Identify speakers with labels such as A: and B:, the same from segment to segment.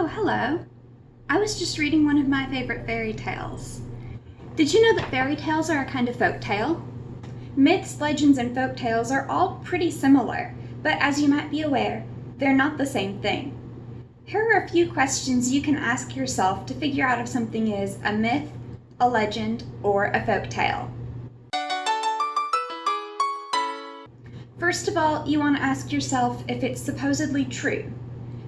A: Oh, hello. I was just reading one of my favorite fairy tales. Did you know that fairy tales are a kind of folk tale? Myths, legends, and folk tales are all pretty similar, but as you might be aware, they're not the same thing. Here are a few questions you can ask yourself to figure out if something is a myth, a legend, or a folk tale. First of all, you want to ask yourself if it's supposedly true.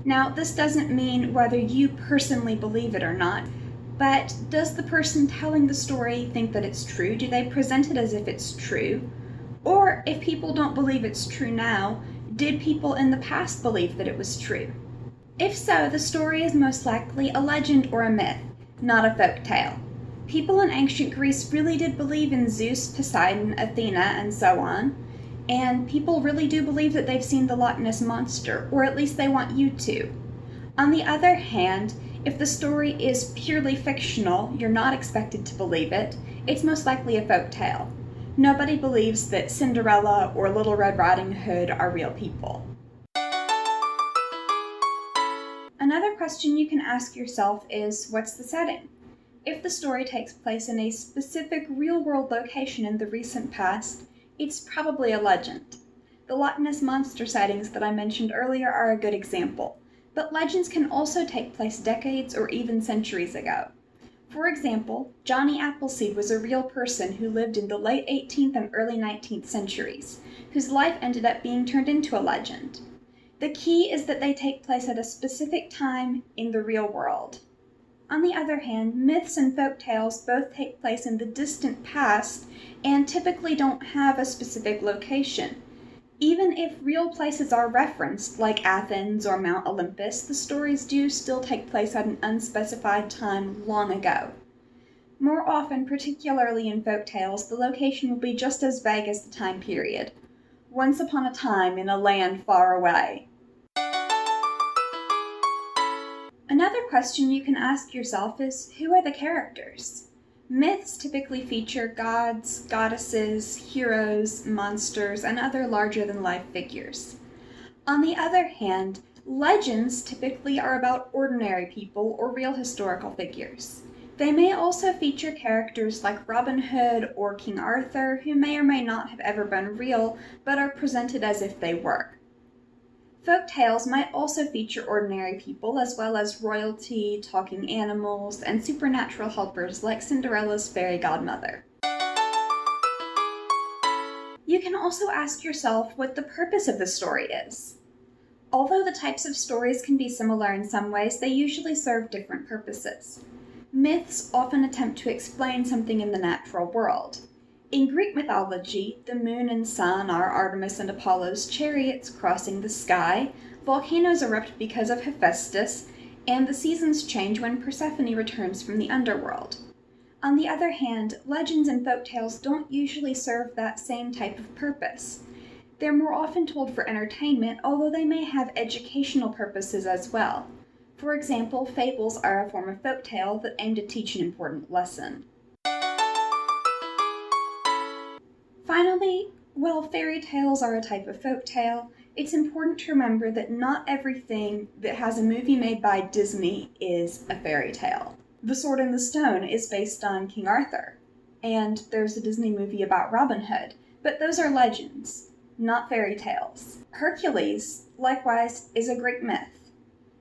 A: Now, this doesn't mean whether you personally believe it or not, but does the person telling the story think that it's true? Do they present it as if it's true? Or if people don't believe it's true now, did people in the past believe that it was true? If so, the story is most likely a legend or a myth, not a folk tale. People in ancient Greece really did believe in Zeus, Poseidon, Athena, and so on. And people really do believe that they've seen the Loch Ness Monster, or at least they want you to. On the other hand, if the story is purely fictional, you're not expected to believe it, it's most likely a folk tale. Nobody believes that Cinderella or Little Red Riding Hood are real people. Another question you can ask yourself is, what's the setting? If the story takes place in a specific real-world location in the recent past, it's probably a legend. The Loch Ness Monster sightings that I mentioned earlier are a good example, but legends can also take place decades or even centuries ago. For example, Johnny Appleseed was a real person who lived in the late 18th and early 19th centuries, whose life ended up being turned into a legend. The key is that they take place at a specific time in the real world. On the other hand, myths and folk tales both take place in the distant past and typically don't have a specific location. Even if real places are referenced, like Athens or Mount Olympus, the stories do still take place at an unspecified time long ago. More often, particularly in folk tales, the location will be just as vague as the time period. Once upon a time in a land far away. Another question you can ask yourself is, who are the characters? Myths typically feature gods, goddesses, heroes, monsters, and other larger-than-life figures. On the other hand, legends typically are about ordinary people or real historical figures. They may also feature characters like Robin Hood or King Arthur, who may or may not have ever been real, but are presented as if they were. Folk tales might also feature ordinary people, as well as royalty, talking animals, and supernatural helpers like Cinderella's fairy godmother. You can also ask yourself what the purpose of the story is. Although the types of stories can be similar in some ways, they usually serve different purposes. Myths often attempt to explain something in the natural world. In Greek mythology, the moon and sun are Artemis and Apollo's chariots crossing the sky, volcanoes erupt because of Hephaestus, and the seasons change when Persephone returns from the underworld. On the other hand, legends and folk tales don't usually serve that same type of purpose. They're more often told for entertainment, although they may have educational purposes as well. For example, fables are a form of folk tale that aim to teach an important lesson. Finally, while fairy tales are a type of folk tale, it's important to remember that not everything that has a movie made by Disney is a fairy tale. The Sword in the Stone is based on King Arthur, and there's a Disney movie about Robin Hood, but those are legends, not fairy tales. Hercules, likewise, is a Greek myth.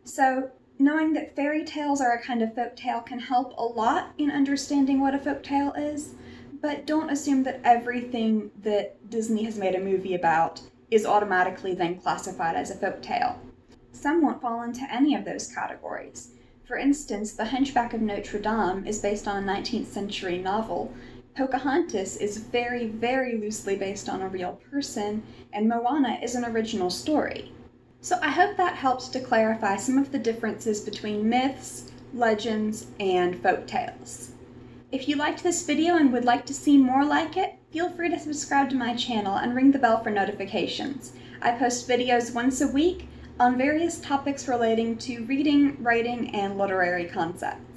A: So, knowing that fairy tales are a kind of folk tale can help a lot in understanding what a folk tale is, but don't assume that everything that Disney has made a movie about is automatically then classified as a folk tale. Some won't fall into any of those categories. For instance, The Hunchback of Notre Dame is based on a 19th century novel, Pocahontas is very, very loosely based on a real person, and Moana is an original story. So I hope that helps to clarify some of the differences between myths, legends, and folk tales. If you liked this video and would like to see more like it, feel free to subscribe to my channel and ring the bell for notifications. I post videos once a week on various topics relating to reading, writing, and literary concepts.